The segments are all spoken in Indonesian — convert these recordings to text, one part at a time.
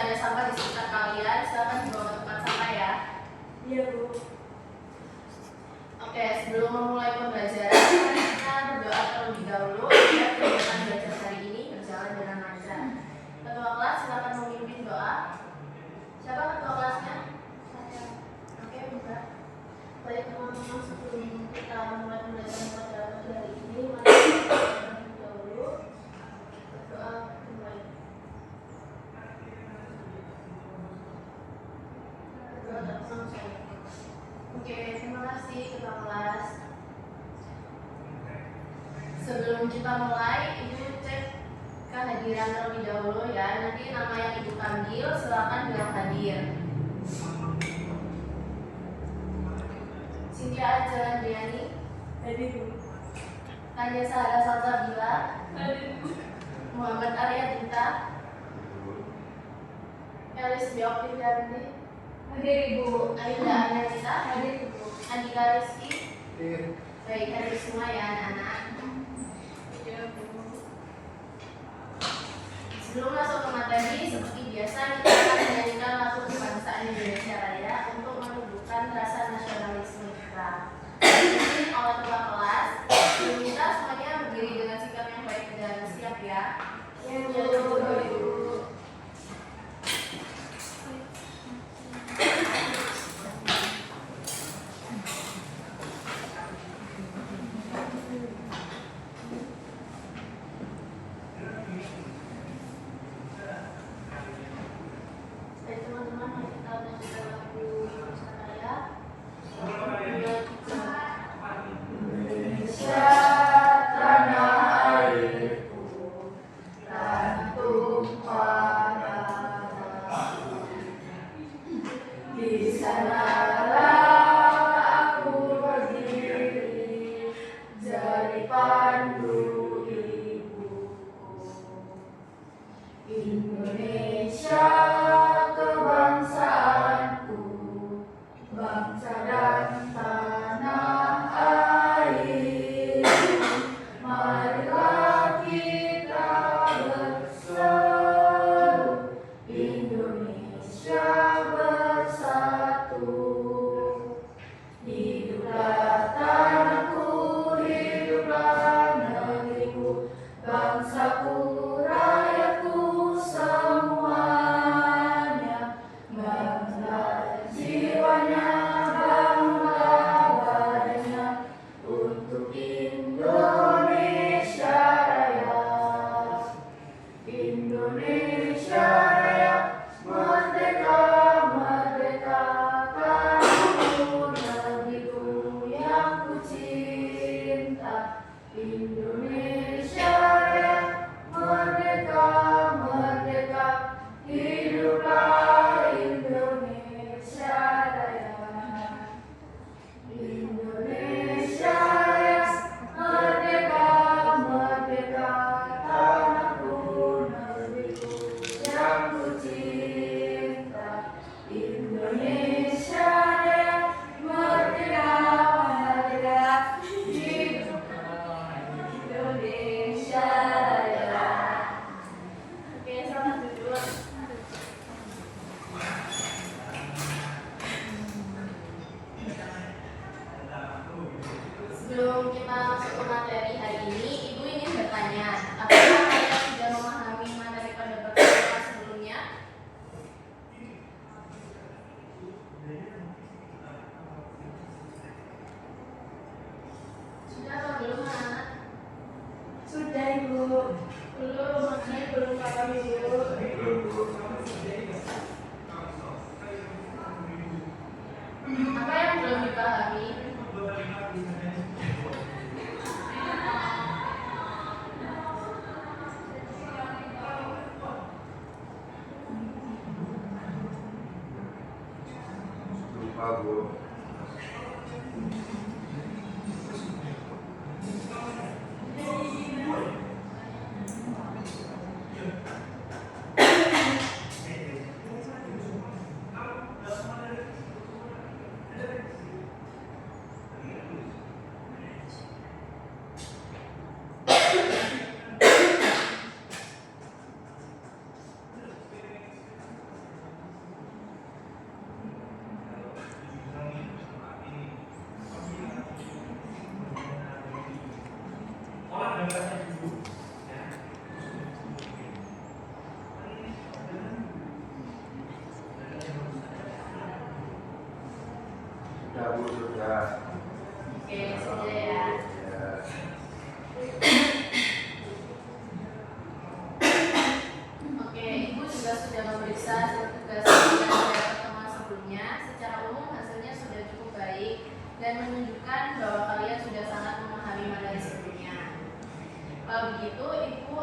ada sampah di sekitar kalian, silakan dibawa ke tempat sampah ya. Iya, Bu. Oke, sebelum memulai pembelajaran, mari kita berdoa terlebih dahulu agar kegiatan belajar hari ini berjalan dengan lancar. Ketua kelas silakan memimpin doa. Siapa ketua kelasnya? Saya. Oke, buka. Baik teman-teman, sebelum kita mulai pembelajaran pada pagi hari ini, mari kita terlebih dahulu berdoa mulai. Berdoa bersama saya. Oke, terima kasih ketua kelas. Sebelum kita mulai, Ibu cek kehadiran terlebih dahulu ya. Nanti nama yang Ibu panggil silakan bilang hadir. Cynthia Aja Andriani, Hadir, Bu. Tanya Sahara Salsabila, Hadir, Bu. Muhammad Arya Dita, Elis Biok Fitriani, Hadir, Ibu. Aida Anandita, Hadir, Ibu. Andika Rizky. Baik, hadir semua ya anak-anak. Iya, Bu. Sebelum masuk ke materi, seperti biasa kita akan menyanyikan lagu kebangsaan Indonesia Raya untuk menumbuhkan rasa nasionalisme kita. Dipimpin oleh ketua kelas, kita semuanya berdiri dengan sikap yang baik dan siap ya. Iya, Bu. Baik teman-teman, mari kita menyanyikan lagu Indonesia Raya. Indonesia tanah airku, tanah tumpah darahku. Di sanalah aku berdiri, jadi pandu ibuku. Indonesia kebangsaanku, bangsa dan tanah air. Marilah kita berseru, Indonesia bersatu. Hiduplah tanahku, hiduplah negeriku, bangsaku, rakyatku semuanya. Bangga jiwanya, bangga badannya, untuk Indonesia Raya. Indonesia Raya, merdeka, merdeka, tanahku, negeriku yang ku cinta. Indonesia Raya, merdeka, merdeka, hiduplah Indonesia Raya. Indonesia Raya, merdeka, merdeka, tanahku, negeriku yang ku cinta. Indonesia Raya, merdeka, merdeka, hiduplah Indonesia Raya. Oke, selamat duduk. Sebelum kita masuk ke materi hari ini, Ibu ingin bertanya, apakah kalian sudah memahami materi pada pertemuan sebelumnya? Sudah atau belum, anak? Sudah, Ibu. Belum, maksudnya belum paham Ibu. Apa yang belum dipahami? Lupa, Bu. Bu, sudah. Oke, sudah ya. Ya. Oke, Ibu juga sudah memeriksa tugas pada pertemuan sebelumnya. Secara umum hasilnya sudah cukup baik dan menunjukkan bahwa kalian sudah sangat memahami materi sebelumnya. Kalau begitu, Ibu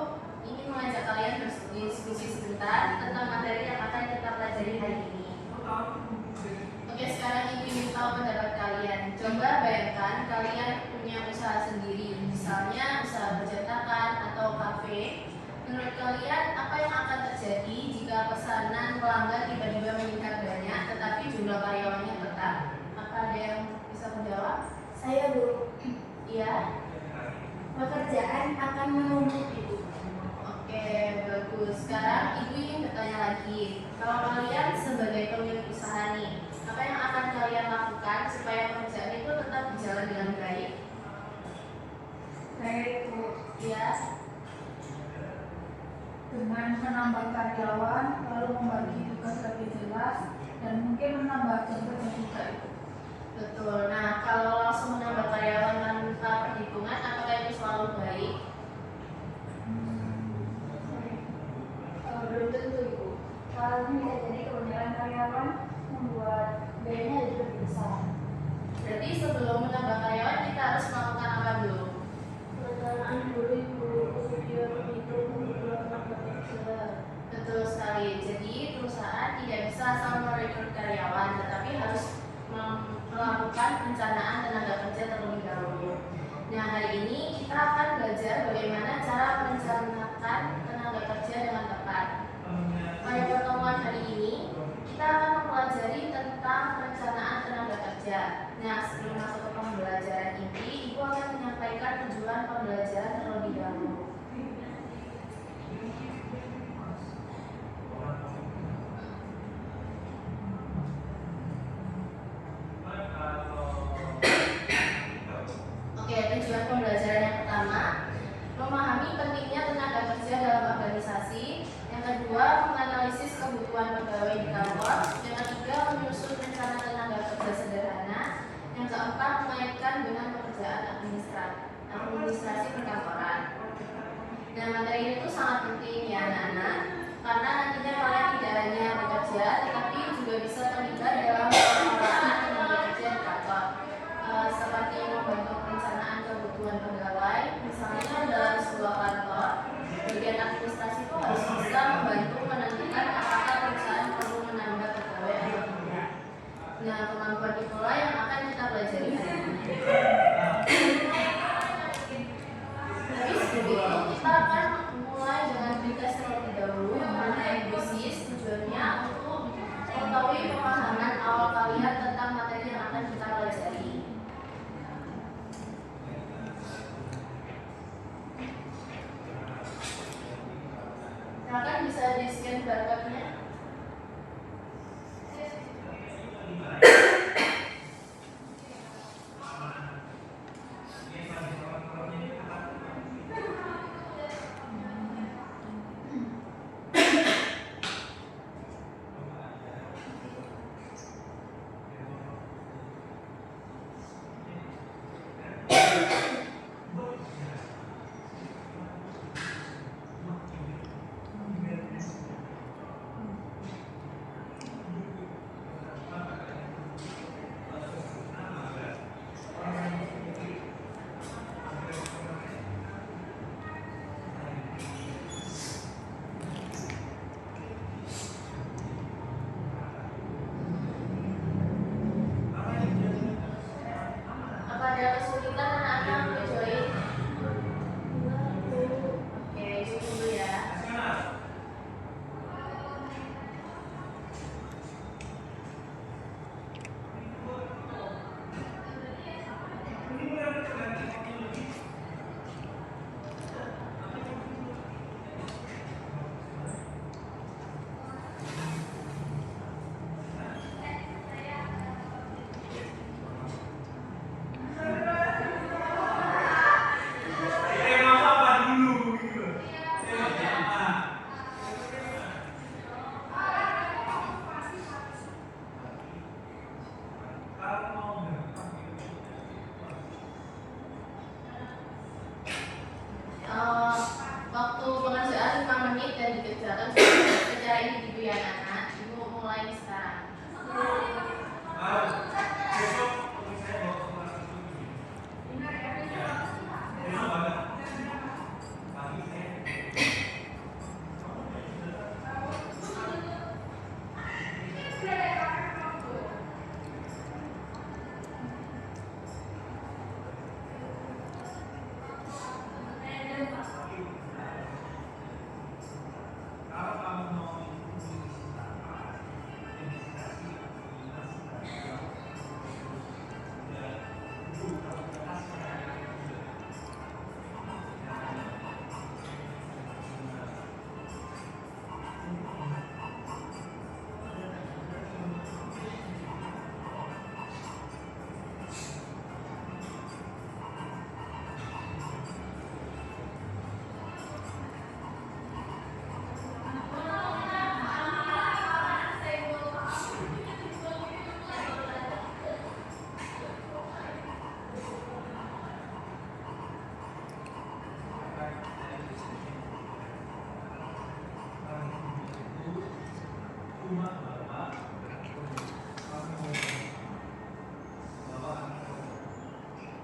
ingin mengajak kalian berdiskusi sebentar tentang materi yang akan kita pelajari hari ini. Oke, sekarang Ibu ingin tahu pendapat kalian. Coba bayangkan kalian punya usaha sendiri, misalnya usaha percetakan atau kafe. Menurut kalian, apa yang akan terjadi jika pesanan pelanggan tiba-tiba meningkat banyak, tetapi jumlah karyawannya tetap? Apa ada yang bisa menjawab? Saya Bu. Iya. Pekerjaan akan menumpuk Ibu. Oke, bagus. Sekarang Ibu ingin bertanya lagi. Kalau kalian sebagai pemilik usaha nih, apa yang akan kalian lakukan supaya pekerjaan itu tetap berjalan dengan baik? Baik Bu. Iya. Dengan menambah karyawan, lalu membagi tugas lebih jelas, dan mungkin menambah jam kerja juga Ibu. Betul. Nah, kalau langsung menambah karyawan tanpa perhitungan, apakah itu selalu baik? Belum tentu Ibu. Soalnya bisa jadi kebanyakan karyawan membuat biayanya jadi lebih besar. Berarti sebelum menambah karyawan kita harus melakukan apa dulu? Perencanaan dulu Ibu, kemudian menghitung kebutuhan tenaga kerja. Betul sekali. Jadi perusahaan tidak bisa asal merekrut karyawan, tetapi harus melakukan perencanaan tenaga kerja terlebih dahulu. Nah, hari ini kita akan belajar bagaimana cara merencanakan tenaga kerja dengan tepat. Pada pertemuan hari ini, kita akan mempelajari tentang perencanaan tenaga kerja. Nah, sebelum masuk ke pembelajaran inti, Ibu akan menyampaikan tujuan pembelajaran terlebih dahulu. Oke, tujuan pembelajaran yang pertama, memahami pentingnya tenaga kerja dalam organisasi. Yang kedua, menganalisis kebutuhan pegawai di kantor. Yang ketiga, menyusun rencana tenaga kerja sederhana. Yang keempat, mengaitkan dengan pekerjaan administrasi perkantoran. Nah, materi ini tuh sangat penting ya anak-anak, karena nantinya kalian tidak hanya bekerja, tetapi juga bisa terlibat dalam pengelolaan tenaga kerja di kantor. Seperti membantu perencanaan kebutuhan pegawai, misalnya dalam sebuah kantor, bagian administrasi itu harus bisa membantu menentukan apakah perusahaan perlu menambah pegawai atau tidak. Nah, kemampuan itulah yang akan kita pelajari hari ini. Tapi sebelum itu kita akan mulai dengan ringkas terlebih dahulu mengenai basis. Tujuannya untuk mengetahui pemahaman awal kalian tentang materi yang akan kita pelajari. Silakan bisa di-scan barcode-nya. ya anak-anak, Ibu mulai sekarang.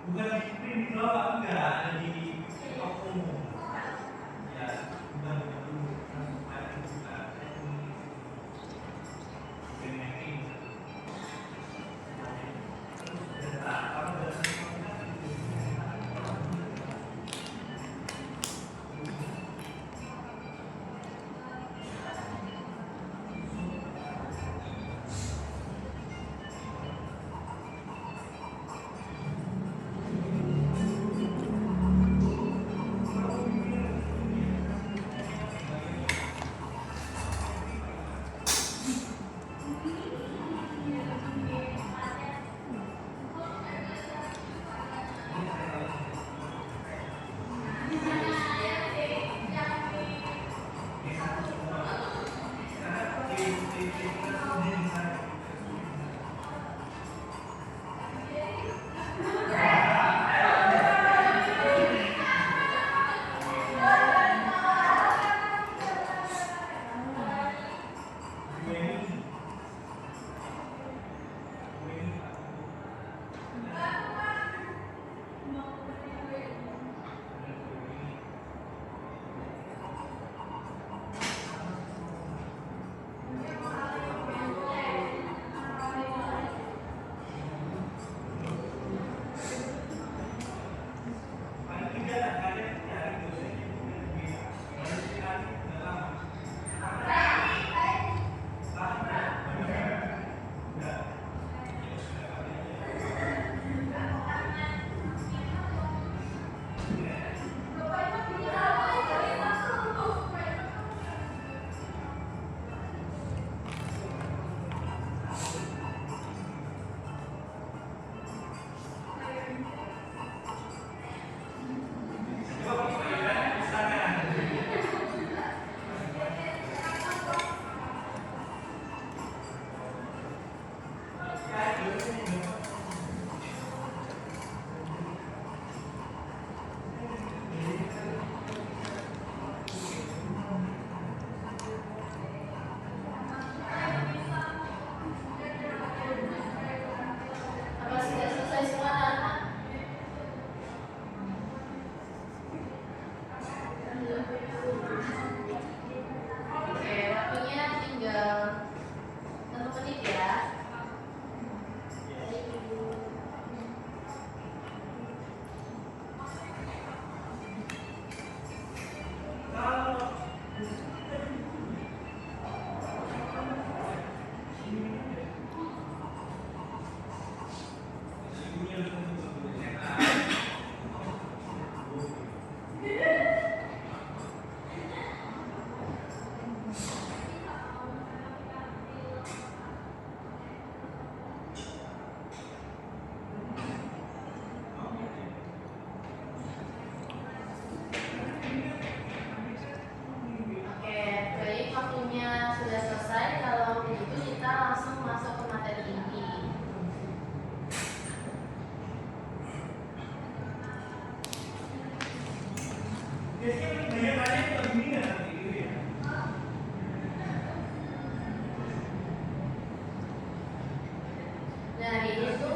Bukan di print doang, enggak ada di toko umum. Ya, bukan dulu. Ada juga. Benefit.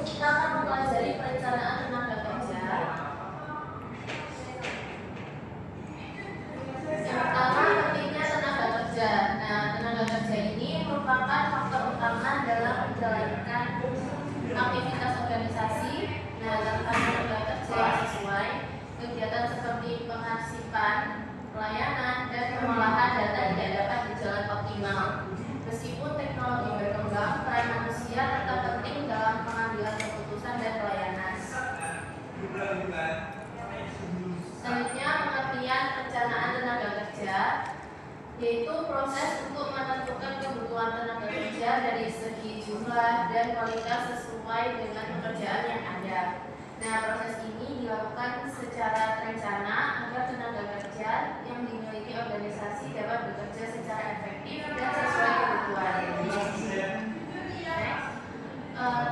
kita akan mempelajari perencanaan tenaga kerja. Yang pertama, pentingnya tenaga kerja. Nah, tenaga kerja ini merupakan faktor utama dalam menjalankan aktivitas organisasi. Nah, tanpa tenaga kerja yang sesuai, kegiatan seperti pengarsipan, pelayanan, dan pengolahan data tidak dapat berjalan optimal. Meskipun teknologi berkembang, peran manusia tetap penting dalam pengambilan keputusan dan pelayanan. Selanjutnya, pengertian perencanaan tenaga kerja, yaitu proses untuk menentukan kebutuhan tenaga kerja dari segi jumlah dan kualitas sesuai dengan pekerjaan yang ada. Nah, proses ini dilakukan secara terencana agar tenaga kerja yang dimiliki organisasi dapat bekerja secara efektif dan sesuai kebutuhan.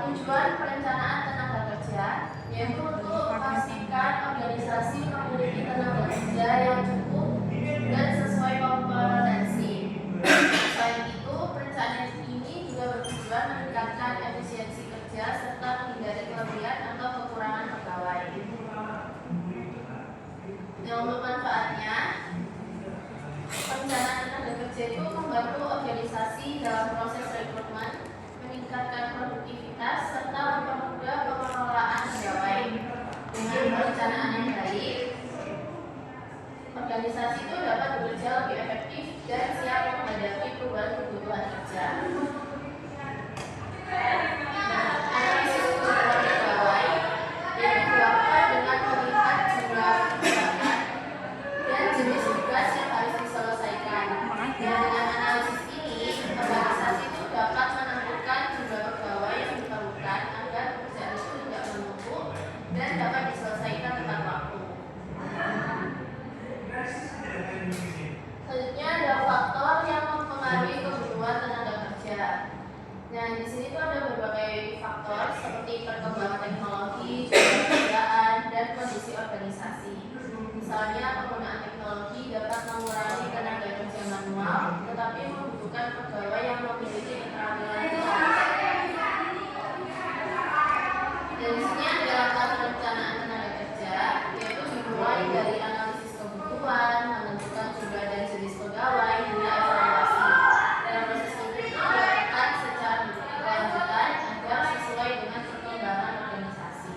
Tujuan perencanaan tenaga kerja yaitu untuk memastikan organisasi memiliki tenaga kerja yang cukup dan sesuai kompetensi. Selain itu, perencanaan ini juga bertujuan meningkatkan efisiensi kerja serta menghindari kelebihan atau kekurangan pegawai. Yang untuk manfaatnya, perencanaan tenaga kerja itu membantu organisasi dalam proses rekrutmen, meningkatkan produktivitas serta mempermudah pengelolaan pegawai. Dengan perencanaan yang baik, organisasi itu dapat bekerja lebih efektif dan siap menghadapi perubahan kebutuhan kerja. Analisis kebutuhan pegawai yang dilakukan dengan melihat jumlah kegiatan dan jenis tugas yang harus diselesaikan. Dengan analisis ini, organisasi itu dapat menentukan jumlah pegawai yang diperlukan agar pekerjaan itu tidak menumpuk dan dapat diselesaikan tepat waktu. Selanjutnya ada faktor yang mempengaruhi kebutuhan tenaga kerja. Nah, di sini tuh ada berbagai faktor seperti perkembangan teknologi, jumlah pekerjaan, dan kondisi organisasi. Misalnya, penggunaan teknologi dapat mengurangi tenaga kerja manual, tetapi membutuhkan pegawai yang memiliki keterampilan digital. Dan di sini ada langkah perencanaan tenaga kerja, yaitu dimulai dari analisis kebutuhan, menentukan jumlah dan jenis pegawai, hingga evaluasi. Dalam proses ini dilakukan secara berkelanjutan agar sesuai dengan perkembangan organisasi.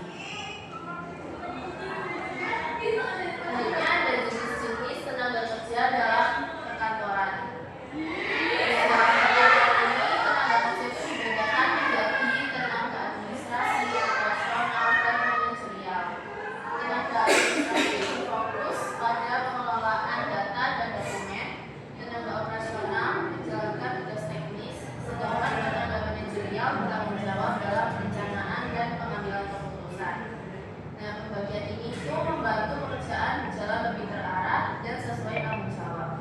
Selanjutnya ada jenis-jenis tenaga kerja dalam perkantoran. Dalam perkantoran ini, tenaga kerja itu dibedakan menjadi tenaga administrasi, operasional, dan manajerial. Tenaga administrasi itu fokus pada pengelolaan data dan dokumen. Tenaga operasional menjalankan tugas teknis, sedangkan tenaga manajerial bertanggung jawab dalam perencanaan dan pengambilan keputusan. Nah, pembagian ini itu membantu pekerjaan berjalan lebih terarah dan sesuai tanggung jawab.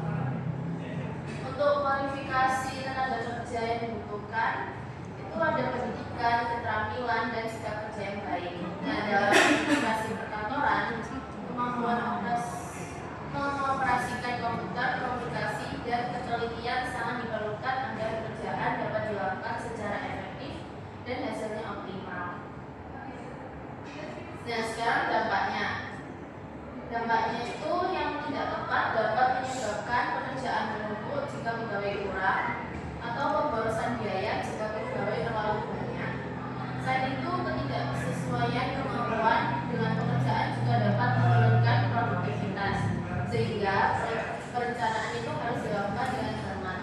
Untuk kualifikasi tenaga kerja yang dibutuhkan, itu ada pendidikan, keterampilan, dan sikap kerja yang baik. Nah, dalam komunikasi perkantoran, kemampuan mengoperasikan komputer, komunikasi, dan ketelitian sangat diperlukan agar pekerjaan dapat dilakukan secara efektif dan hasilnya optimal. Nah, sekarang dampaknya. Dampaknya itu yang tidak tepat dapat menyebabkan pekerjaan menumpuk jika pegawai kurang atau pemborosan biaya jika pegawai terlalu banyak. Selain itu, ketidaksesuaian kemampuan dengan pekerjaan juga dapat menurunkan produktivitas, sehingga perencanaan itu harus dilakukan dengan cermat.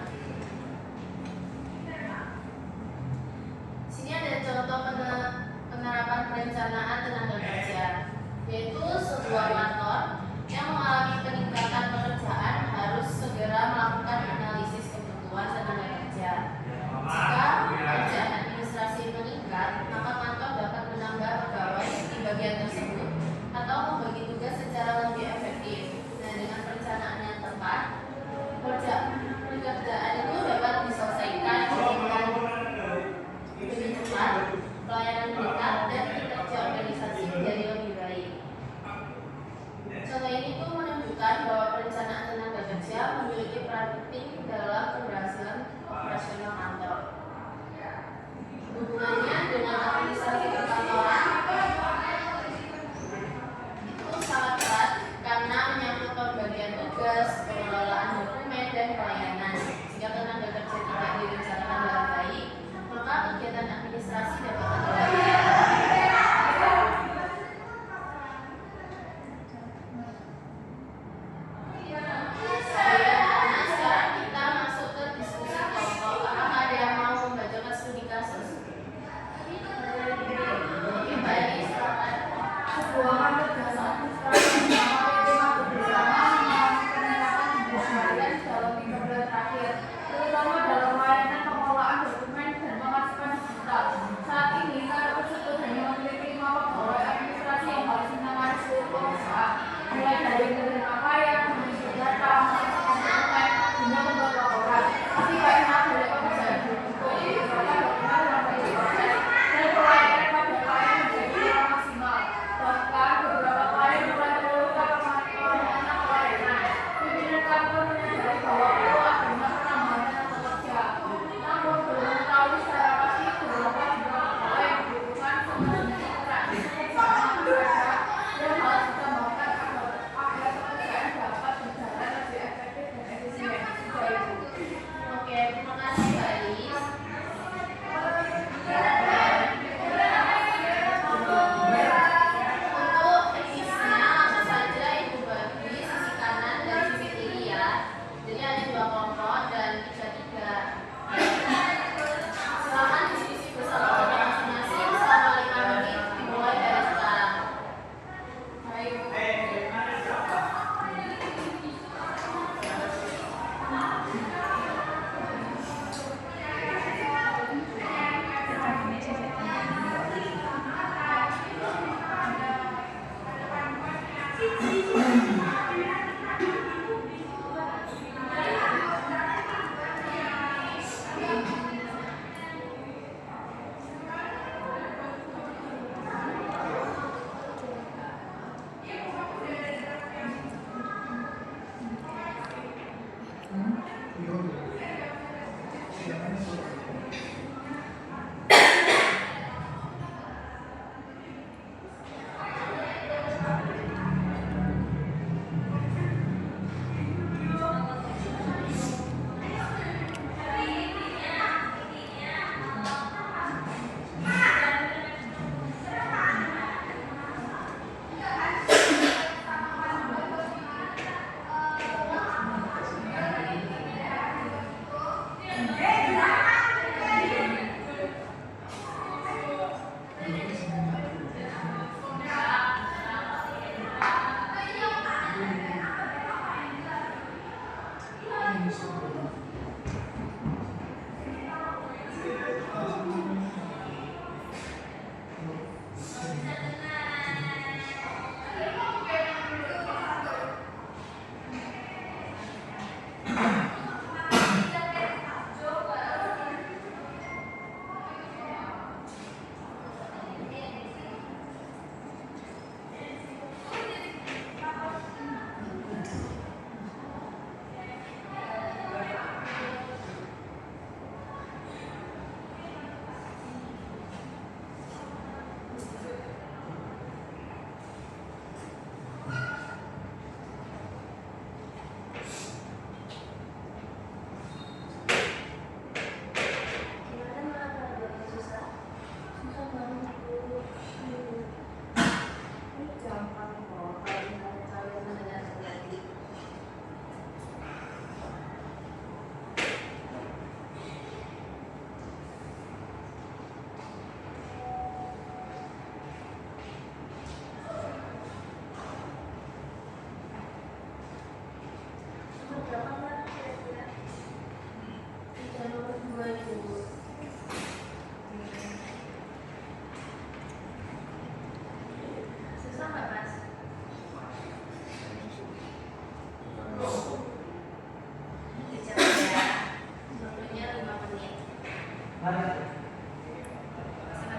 Jangan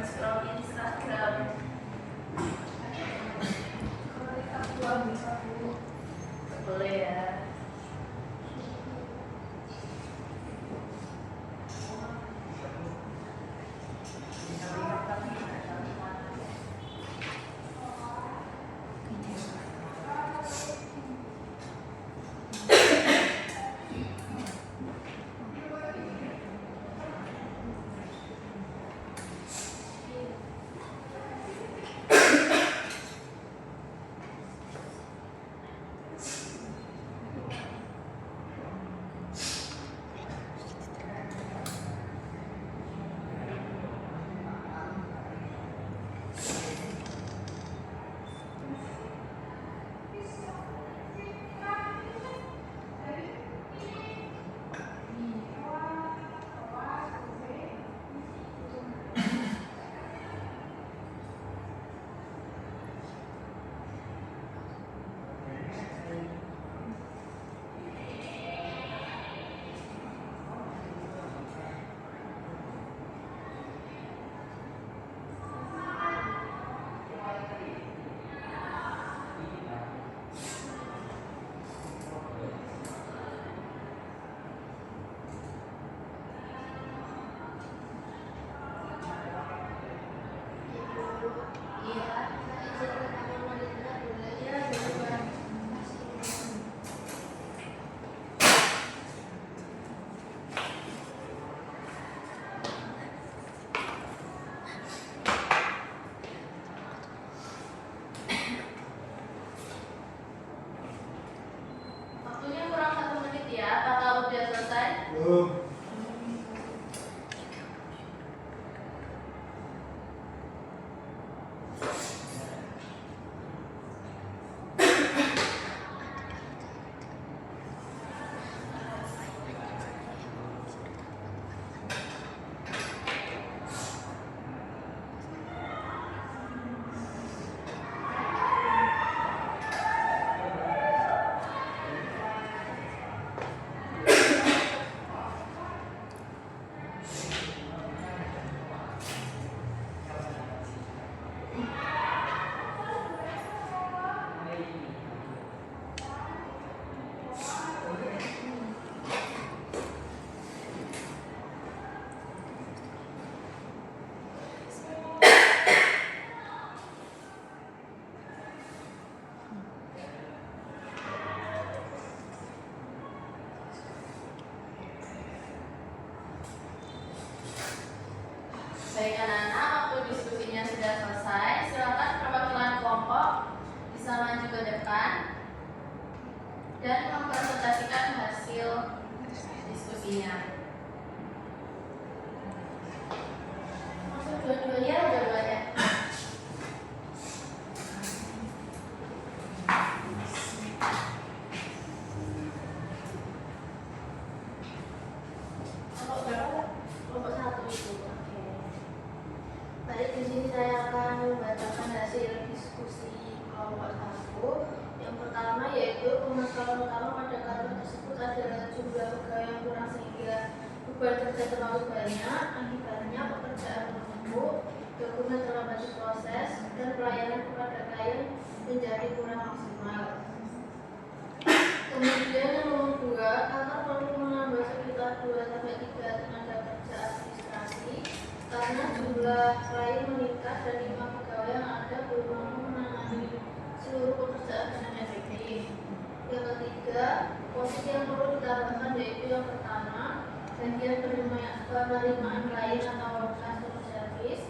scroll Instagram. Kalau kita keluar bisa dulu. Boleh ya. Waktunya kurang 1 menit ya. Apakah udah selesai? Belum. Baik anak-anak, waktu diskusinya sudah selesai. Silakan perwakilan kelompok bisa maju ke depan dan mempresentasikan hasil diskusinya. Maksud dua-duanya, dua-duanya. Kelompok berapa? Kelompok 1 itu. Oke. Baik, di sini saya akan membacakan hasil diskusi kelompok 1. Yang pertama yaitu permasalahan utama pada kartu tersebut adalah jumlah pegawai yang kurang sehingga beban kerja terlalu banyak. Akibatnya pekerjaan menumpuk, dokumen terlambat diproses, dan pelayanan kepada klien menjadi kurang maksimal. Kemudian yang nomor 2, kantor perlu menambah sekitar 2-3 tenaga kerja administrasi karena jumlah klien meningkat dan 5 pegawai yang ada belum mampu menangani seluruh pekerjaan dengan efektif. Yang ketiga, posisi yang perlu ditambahkan yaitu yang pertama, bagian penerimaan klien atau customer service.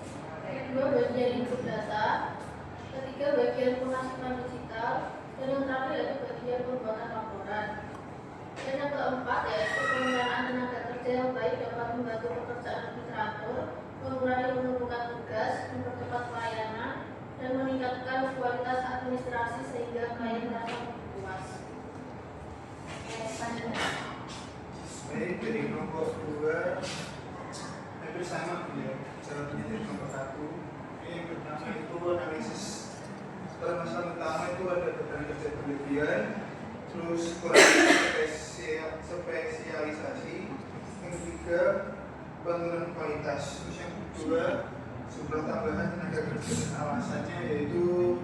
Kedua, bagian input data. Ketiga, bagian pemasukan digital. Dan yang terakhir yaitu bagian pembuatan laporan. Dan yang keempat yaitu penggunaan tenaga kerja yang baik dapat membantu pekerjaan lebih teratur, mengurangi penumpukan tugas, mempercepat pelayanan, dan meningkatkan kualitas administrasi sehingga klien merasa lebih puas. Selanjutnya. Baik, dari kelompok 2 hampir sama ya, caranya dari kelompok 1. Yang pertama itu analisis masalah utama itu ada beban kerja berlebihan, terus kurang spesialisasi. Yang ketiga, penurunan kualitas. Terus yang kedua, jumlah tambahan tenaga kerja. Alasannya yaitu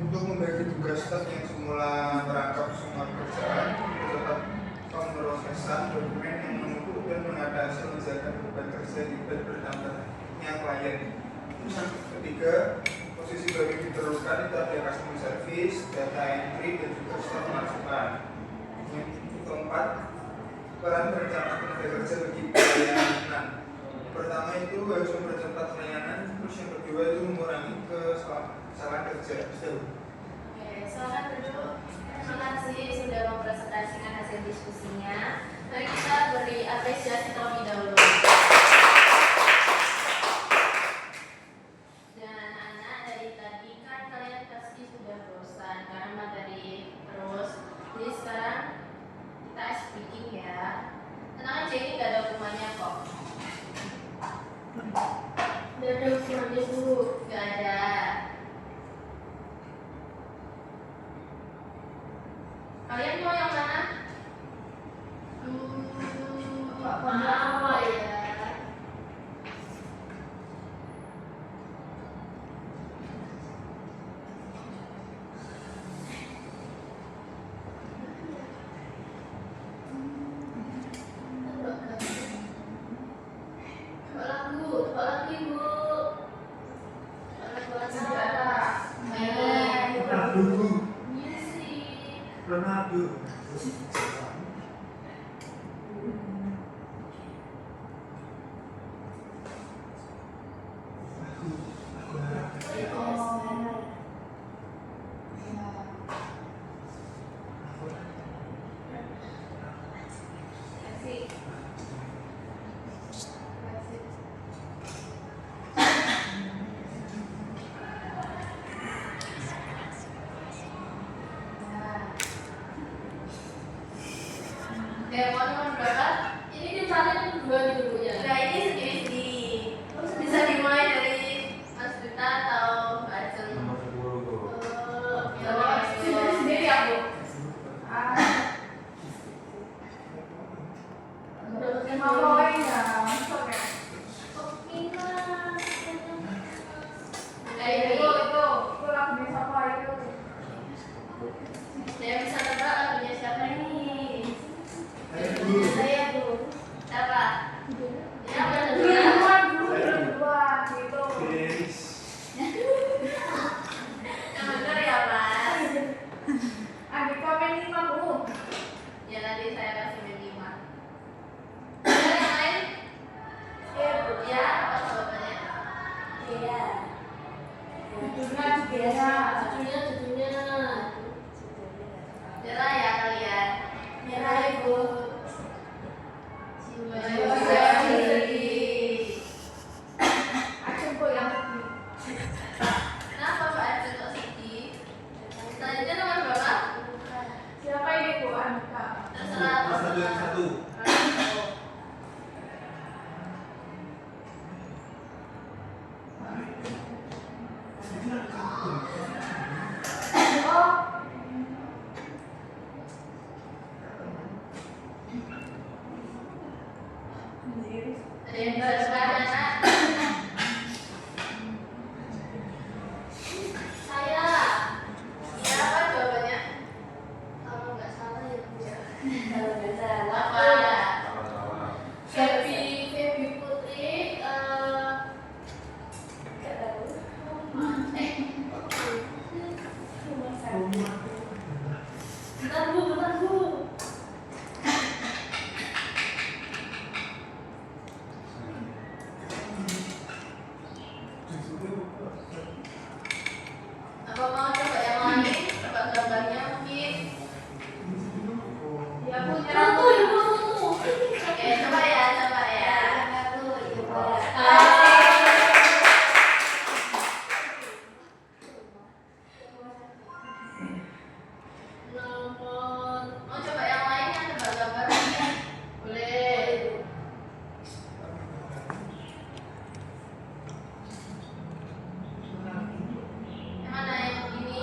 untuk membagi tugas staf yang semula merangkap semua pekerjaan, dapat pemrosesan dokumen yang menumpuk dan mengatasi menjaga beban kerja di bertambahnya klien. Terus yang ketiga, posisi baru yang diperlukan itu ada customer service, data entry, dan juga staf masukan. Yang keempat, peran perencanaan tenaga kerja bagi pelayanan. Pertama itu harus mempercepat pelayanan, terus yang kedua itu mengurangi kesalahan kerja. Oke, silakan duduk. Terima kasih sudah mempresentasikan hasil diskusinya. Mari kita beri apresiasi terlebih dahulu. Dan anak-anak, dari tadi kan kalian pasti sudah bosan karena materi terus. Jadi sekarang kita ice breaking ya. Tenang aja, ini gak ada hukumannya kok. Gak ada hukumannya Bu. Gak ada. Kalian mau yang mana? Apa ya? Ronaldo. Mohon berapa? Ini disalin dua gitu Bu ya? Nah ini sendiri. Terus bisa dimulai dari Mas Duta atau Mbak Ajeng? Nomor 10. Sendiri ya Bu? Saya bisa tebak lagunya siapa ini? Saya Bu. Siapa? Ya benar. Yang benar ya Mas. Ya nanti saya kasih min 5. Ada yang lain? Ya, apa jawabannya? Iya. Judulnya. Nyerah ya kalian. Nyerah Ibu. Kenapa Mbak Ajeng kok sedih? Selanjutnya nomor berapa? Siapa ini Bu Andika? Terserah. Mas satu yang satu. Ada yang bisa tebak anak? Saya. Ya apa jawabannya? Kalau nggak salah ya Bu ya. Kalau nggak salah. Apa? Feby Putri. Nggak tahu. Bentar Bu. Apa mau coba yang lain? Coba gambarnya mungkin. Ya Bu, Ibu. Oke, coba ya. Nomor. Mau coba yang lain yang coba gambarnya? Boleh. Yang mana yang ini?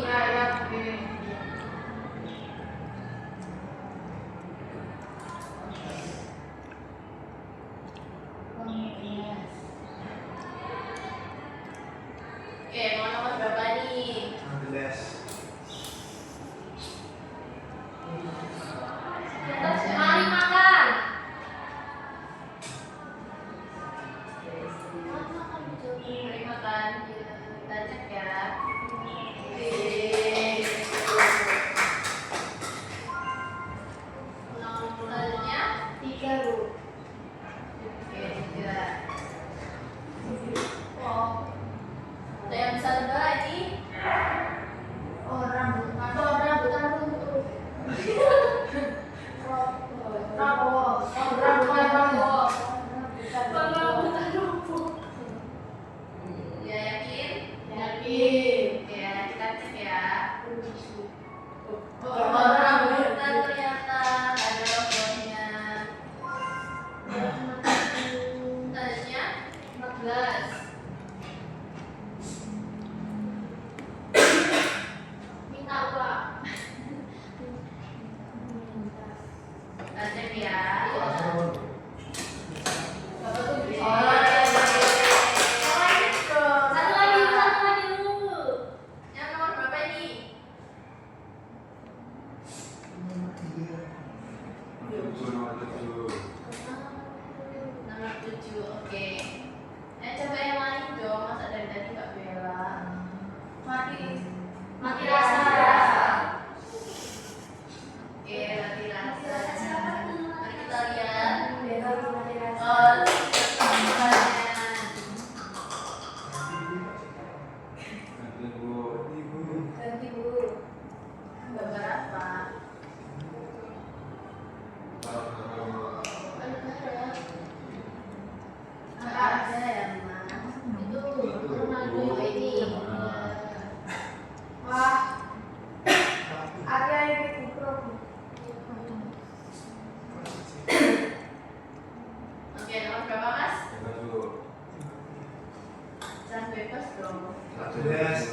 Yes.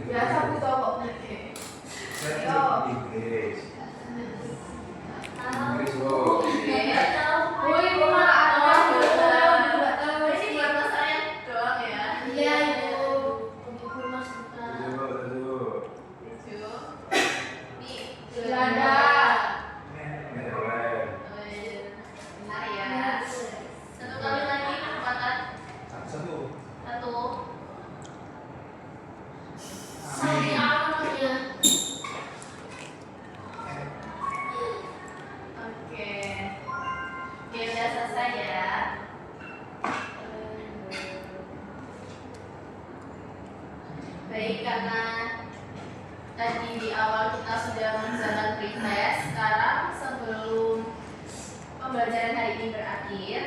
Biasa aku tahu kok nanti. Saya Inggris. Inggris wow. Oh ibu malah ada. Nggak tahu. Ini buat masanya doang ya. Iya ibu. Ibu Mas Buta. Dulu. Lucu. Nih, Belanda. Netherlands. Oh, iya. Benar ya. Satu kali lagi kesempatan. Satu. Satu. Saudi Arabia. Oke. Oke, udah selesai ya. Baik, karena tadi di awal kita sudah menjalankan pretest, sekarang sebelum pembelajaran hari ini berakhir,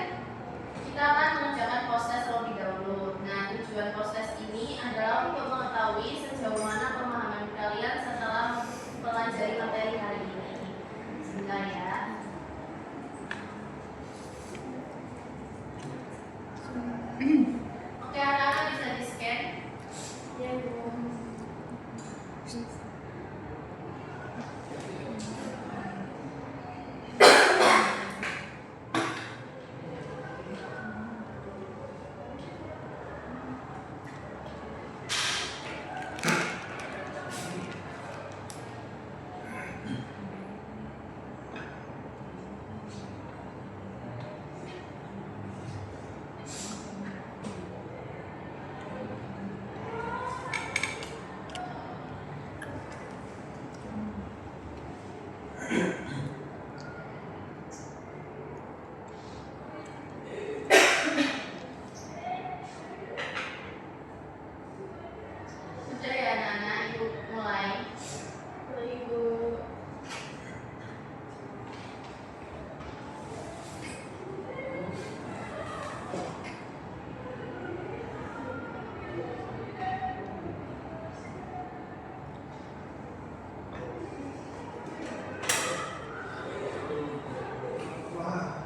kita akan mengerjakan post-test terlebih dahulu. Nah, tujuan post-test ini adalah untuk mengetahui sejauh mana pemahaman kalian setelah mempelajari materi hari ini. Bismillah ya. Oke, anak-anak bisa di-scan. Ya ibu. Sudah ya anak-anak, ibu mulai. Ibu. Wah.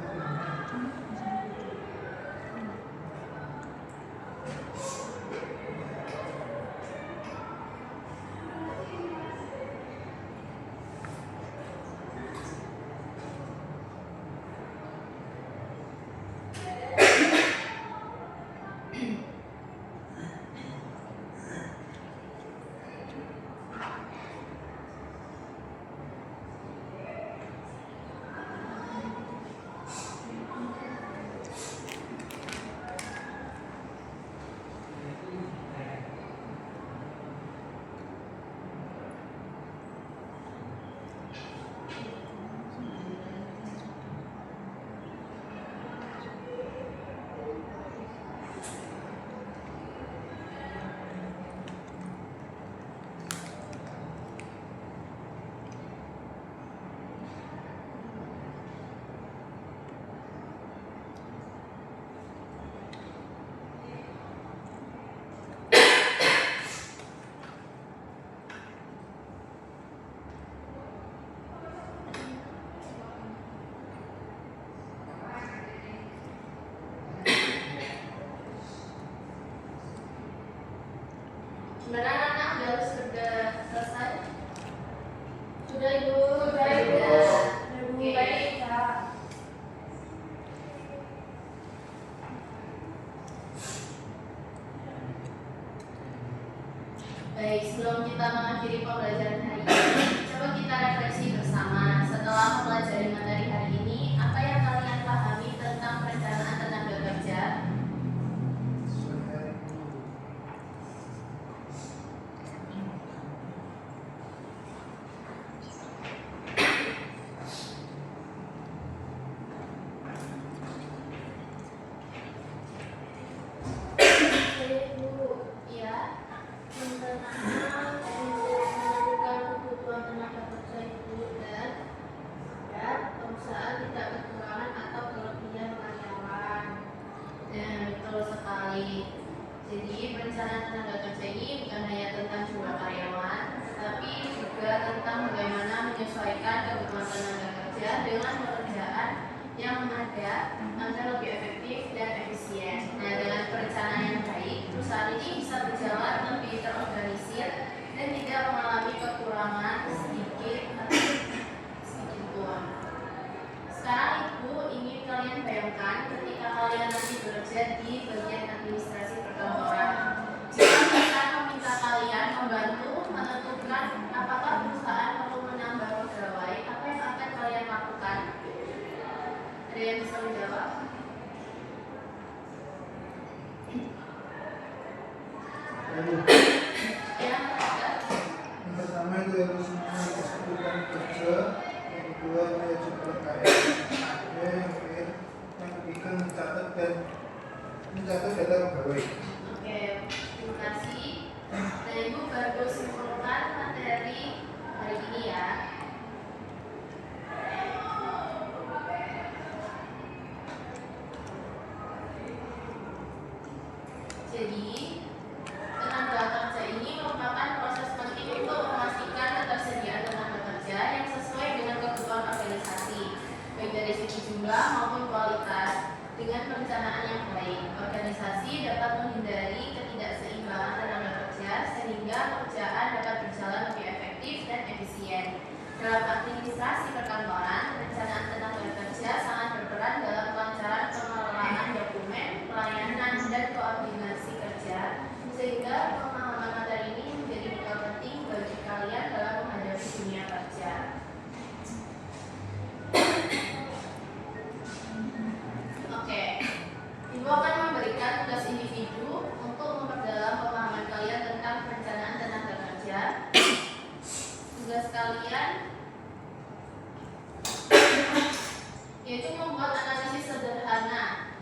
Gimana anak-anak, sudah selesai? Sudah ibu. Sudah, ibu. Ibu Oke. baik ya. Baik, sebelum kita mengakhiri pembelajaran hari ini, coba kita refleksi bersama. Setelah mempelajari materi hari ini, apa yang kalian pahami tentang perencanaan tenaga kerja? Ibu. Ya, Tentang menentukan kebutuhan tenaga kerja itu dan agar perusahaan tidak kekurangan atau kelebihan karyawan. dan betul sekali. Jadi perencanaan tenaga kerja ini bukan hanya tentang jumlah karyawan, tetapi juga tentang bagaimana menyesuaikan kebutuhan tenaga kerja dengan pekerjaan yang ada agar lebih efektif dan efisien. Nah, dengan perencanaan yang baik, perusahaan ini bisa berjalan lebih terorganisir dan tidak mengalami kekurangan sedikit pun. Sekarang Ibu ingin kalian bayangkan ketika kalian nanti bekerja di bagian administrasi perkantoran. Jika perusahaan meminta kalian membantu menentukan apakah perusahaan perlu menambah pegawai, apa yang akan kalian lakukan? Ada yang bisa menjawab? Yang pertama itu harus menentukan kerja, yang kedua manajemen PKL, yang ketiga mencatat data pegawai. Oke, terima kasih. Nah, Ibu baru simpulkan materi hari ini ya. Jadi, tenaga kerja ini merupakan proses penting untuk memastikan ketersediaan tenaga kerja yang sesuai dengan kebutuhan organisasi, baik dari segi jumlah maupun kualitas. Dengan perencanaan yang baik, organisasi dapat menghindari ketidakseimbangan tenaga kerja sehingga pekerjaan dapat berjalan lebih efektif dan efisien. Dalam administrasi perkantoran, perencanaan tenaga kerja sangat berperan dalam kelancaran pengelolaan dokumen, pelayanan, dan koordinasi kerja, sehingga pemahaman materi ini menjadi bekal penting bagi kalian dalam menghadapi dunia kerja. Oke, Ibu akan memberikan tugas individu untuk memperdalam pemahaman kalian tentang perencanaan tenaga kerja. Tugas kalian yaitu membuat analisis sederhana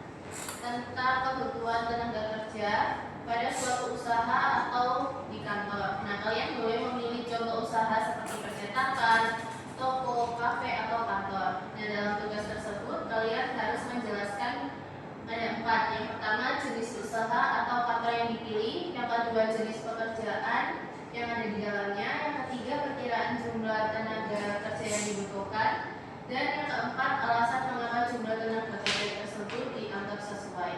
tentang kebutuhan tenaga kerja pada suatu usaha atau di kantor. Nah, kalian boleh memilih contoh usaha seperti percetakan, toko, kafe, atau kantor. Nah, dalam tugas tersebut kalian harus menjelaskan ada 4. Yang pertama, jenis usaha atau kantor yang dipilih. Yang kedua, jenis pekerjaan yang ada di dalamnya. Yang ketiga, perkiraan jumlah tenaga kerja yang dibutuhkan. Dan yang keempat, alasan mengapa jumlah tenaga kerja tersebut dianggap sesuai.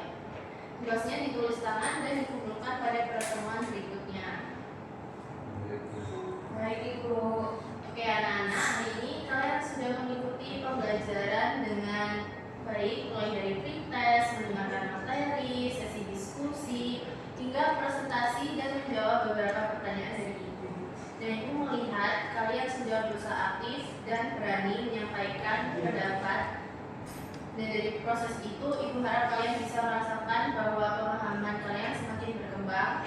Tugasnya ditulis tangan dan dikumpulkan pada pertemuan berikutnya. Baik Ibu. Oke anak-anak, hari ini kalian sudah mengikuti pembelajaran dengan baik, mulai dari pretest, mendengarkan materi, sesi diskusi, hingga presentasi dan menjawab beberapa pertanyaan dari Ibu. Dan Ibu melihat kalian sudah berusaha aktif dan berani menyampaikan pendapat. Dan dari proses itu, Ibu harap kalian bisa merasakan bahwa pemahaman kalian semakin berkembang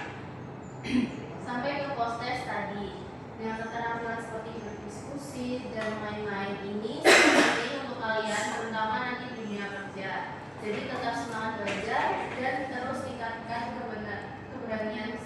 sampai ke post-test tadi. Dengan keterampilan seperti berdiskusi dan lain-lain ini penting untuk kalian, terutama nanti di dunia kerja. Jadi tetap semangat belajar dan terus tingkatkan keberanian